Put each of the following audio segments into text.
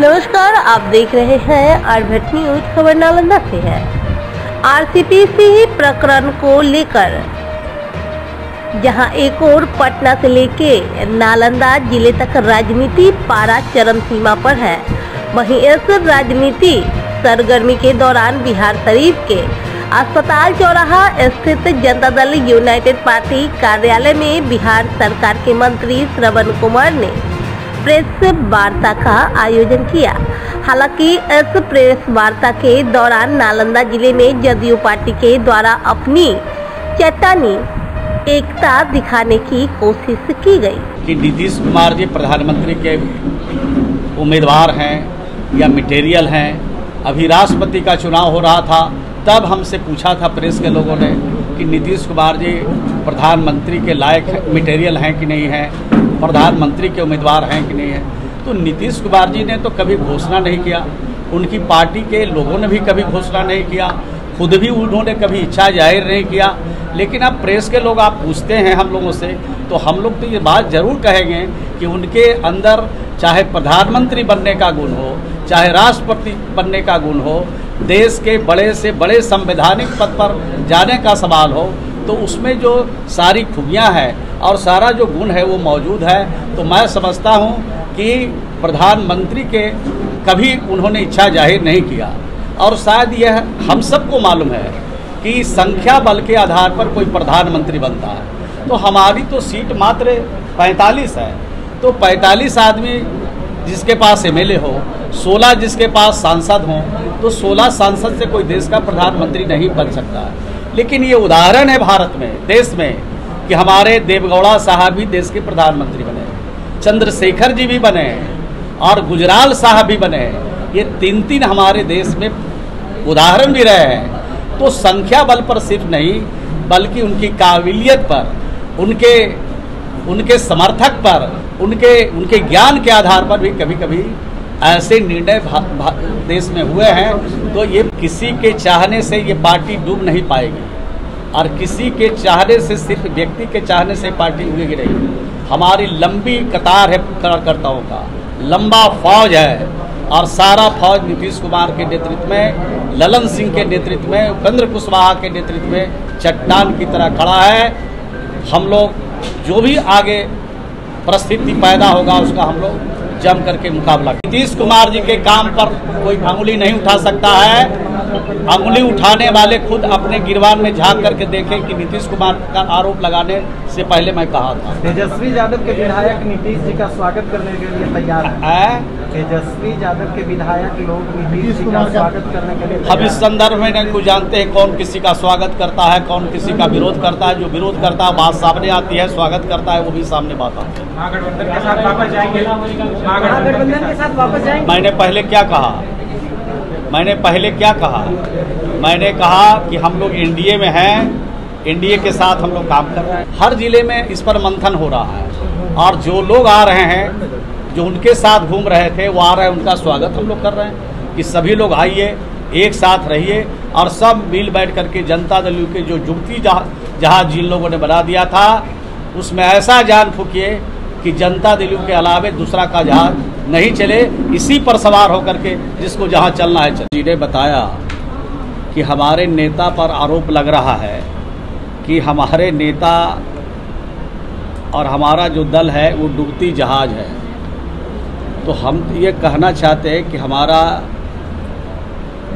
नमस्कार, आप देख रहे हैं आरभट न्यूज। खबर नालंदा से है। आरसीपीसी प्रकरण को लेकर जहां एक और पटना से लेके नालंदा जिले तक राजनीति पारा चरम सीमा पर है, वहीं इस राजनीति सरगर्मी के दौरान बिहारशरीफ के अस्पताल चौराहा स्थित जनता दल यूनाइटेड पार्टी कार्यालय में बिहार सरकार के मंत्री श्रवण कुमार ने प्रेस वार्ता का आयोजन किया। हालांकि इस प्रेस वार्ता के दौरान नालंदा जिले में जदयू पार्टी के द्वारा अपनी चट्टानी एकता दिखाने की कोशिश की गई कि नीतीश कुमार जी प्रधानमंत्री के उम्मीदवार हैं या मटेरियल हैं। अभी राष्ट्रपति का चुनाव हो रहा था, तब हमसे पूछा था प्रेस के लोगों ने कि नीतीश कुमार जी प्रधानमंत्री के लायक मटेरियल हैं कि नहीं हैं, प्रधानमंत्री के उम्मीदवार हैं कि नहीं हैं। तो नीतीश कुमार जी ने तो कभी घोषणा नहीं किया, उनकी पार्टी के लोगों ने भी कभी घोषणा नहीं किया, खुद भी उन्होंने कभी इच्छा जाहिर नहीं किया। लेकिन अब प्रेस के लोग आप पूछते हैं हम लोगों से, तो हम लोग तो ये बात ज़रूर कहेंगे कि उनके अंदर चाहे प्रधानमंत्री बनने का गुण हो, चाहे राष्ट्रपति बनने का गुण हो, देश के बड़े से बड़े संवैधानिक पद पर जाने का सवाल हो, तो उसमें जो सारी खूबियाँ हैं और सारा जो गुण है वो मौजूद है। तो मैं समझता हूँ कि प्रधानमंत्री के कभी उन्होंने इच्छा जाहिर नहीं किया। और शायद यह हम सबको मालूम है कि संख्या बल के आधार पर कोई प्रधानमंत्री बनता है। तो हमारी तो सीट मात्र 45 है, तो 45 आदमी जिसके पास एमएलए हो, 16 जिसके पास सांसद हों, तो 16 सांसद से कोई देश का प्रधानमंत्री नहीं बन सकता है। लेकिन ये उदाहरण है भारत में, देश में, कि हमारे देवगौड़ा साहब भी देश के प्रधानमंत्री बने, चंद्रशेखर जी भी बने और गुजराल साहब भी बने। ये तीन हमारे देश में उदाहरण भी रहे हैं। तो संख्या बल पर सिर्फ नहीं, बल्कि उनकी काबिलियत पर, उनके समर्थक पर, उनके ज्ञान के आधार पर भी कभी कभी ऐसे निर्णय देश में हुए हैं। तो ये किसी के चाहने से ये पार्टी डूब नहीं पाएगी, और किसी के चाहने से, सिर्फ व्यक्ति के चाहने से पार्टी उगेगी नहीं। हमारी लंबी कतार है कार्यकर्ताओं का, लंबा फौज है, और सारा फौज नीतीश कुमार के नेतृत्व में, ललन सिंह के नेतृत्व में, उपेंद्र कुशवाहा के नेतृत्व में चट्टान की तरह खड़ा है। हम लोग जो भी आगे परिस्थिति पैदा होगा उसका हम लोग जम करके मुकाबला। नीतीश कुमार जी के काम पर कोई अंगुली नहीं उठा सकता है। अंगुली उठाने वाले खुद अपने गिरबान में झांक करके देखें कि नीतीश कुमार का आरोप लगाने से पहले मैं कहा था। तेजस्वी यादव के विधायक नीतीश जी का स्वागत करने के लिए तैयार है। तेजस्वी यादव के विधायक लोग नीतीश जी का स्वागत करने के लिए, हम इस संदर्भ में नहीं कुछ जानते हैं कौन किसी का स्वागत करता है, कौन किसी का विरोध करता है। जो विरोध करता है बात सामने आती है, स्वागत करता है वो भी सामने बात आती है। महागठबंधन के साथ वापस जाएंगे, महागठबंधन के साथ वापस जाएंगे। मैंने पहले क्या कहा? मैंने कहा कि हम लोग एनडीए में हैं, एनडीए के साथ हम लोग काम कर रहे हैं। हर जिले में इस पर मंथन हो रहा है, और जो लोग आ रहे हैं, जो उनके साथ घूम रहे थे वो आ रहे हैं, उनका स्वागत हम लोग कर रहे हैं कि सभी लोग आइए, एक साथ रहिए, और सब मिल बैठ करके जनता दल के जो जुगती जहाज जिन लोगों ने बना दिया था, उसमें ऐसा जान फूकिए कि जनता दल के अलावे दूसरा का जहाज नहीं चले, इसी पर सवार होकर के जिसको जहाँ चलना है चले। जी ने बताया कि हमारे नेता पर आरोप लग रहा है कि हमारे नेता और हमारा जो दल है वो डूबती जहाज है। तो हम ये कहना चाहते हैं कि हमारा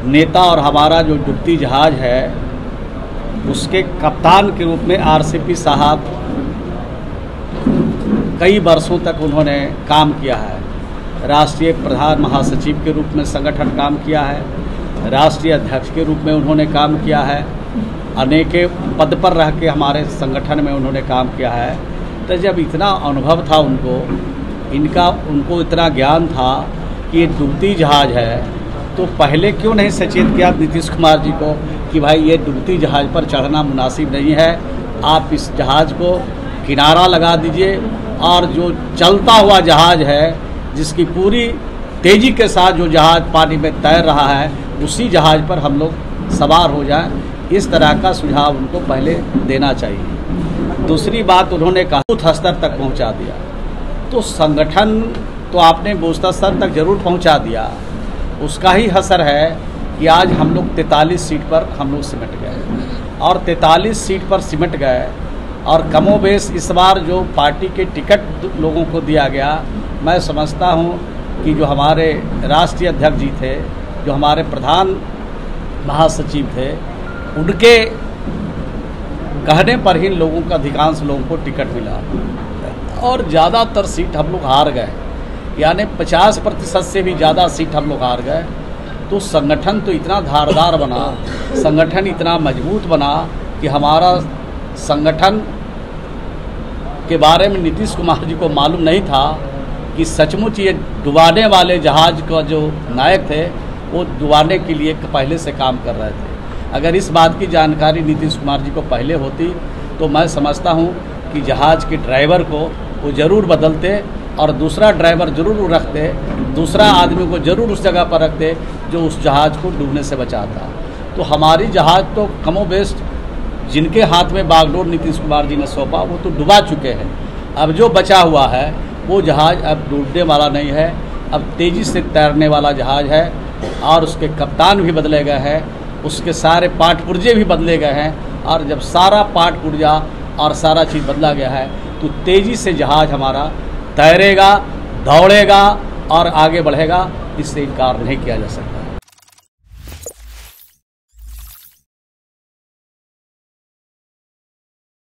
नेता और हमारा जो डूबती जहाज है उसके कप्तान के रूप में आरसीपी साहब कई वर्षों तक उन्होंने काम किया है। राष्ट्रीय प्रधान महासचिव के रूप में संगठन काम किया है, राष्ट्रीय अध्यक्ष के रूप में उन्होंने काम किया है, अनेके पद पर रह के हमारे संगठन में उन्होंने काम किया है। तो जब इतना अनुभव था उनको इतना ज्ञान था कि ये डूबती जहाज है, तो पहले क्यों नहीं सचेत किया नीतीश कुमार जी को कि भाई ये डूबती जहाज पर चढ़ना मुनासिब नहीं है, आप इस जहाज को किनारा लगा दीजिए, और जो चलता हुआ जहाज है, जिसकी पूरी तेज़ी के साथ जो जहाज पानी में तैर रहा है, उसी जहाज पर हम लोग सवार हो जाएं। इस तरह का सुझाव उनको पहले देना चाहिए। दूसरी बात उन्होंने कहा बूथ स्तर तक पहुंचा दिया। तो संगठन तो आपने बूस्टर स्तर तक जरूर पहुंचा दिया। उसका ही असर है कि आज हम लोग 43 सीट पर हम लोग सिमट गए और 43 सीट पर सिमट गए और कमोबेश इस बार जो पार्टी के टिकट लोगों को दिया गया, मैं समझता हूं कि जो हमारे राष्ट्रीय अध्यक्ष जी थे, जो हमारे प्रधान महासचिव थे, उनके कहने पर ही लोगों का अधिकांश लोगों को टिकट मिला और ज़्यादातर सीट हम लोग हार गए, यानी 50% से भी ज़्यादा सीट हम लोग हार गए। तो संगठन तो इतना धारदार बना, संगठन इतना मजबूत बना कि हमारा संगठन के बारे में नीतीश कुमार जी को मालूम नहीं था कि सचमुच ये डुबाने वाले जहाज़ का जो नायक थे वो डुबाने के लिए पहले से काम कर रहे थे। अगर इस बात की जानकारी नीतीश कुमार जी को पहले होती तो मैं समझता हूँ कि जहाज़ के ड्राइवर को वो ज़रूर बदलते और दूसरा ड्राइवर ज़रूर रखते, दूसरा आदमी को ज़रूर उस जगह पर रखते जो उस जहाज़ को डूबने से बचाता। तो हमारी जहाज़ तो कमोबेश जिनके हाथ में बागडोर नीतीश कुमार जी ने सौंपा वो तो डुबा चुके हैं। अब जो बचा हुआ है वो जहाज़ अब डूबने वाला नहीं है, अब तेज़ी से तैरने वाला जहाज़ है और उसके कप्तान भी बदले गए हैं, उसके सारे पार्ट पुर्जे भी बदले गए हैं। और जब सारा पार्ट पुर्जा और सारा चीज़ बदला गया है तो तेज़ी से जहाज़ हमारा तैरेगा, दौड़ेगा और आगे बढ़ेगा, इससे इनकार नहीं किया जा सकता।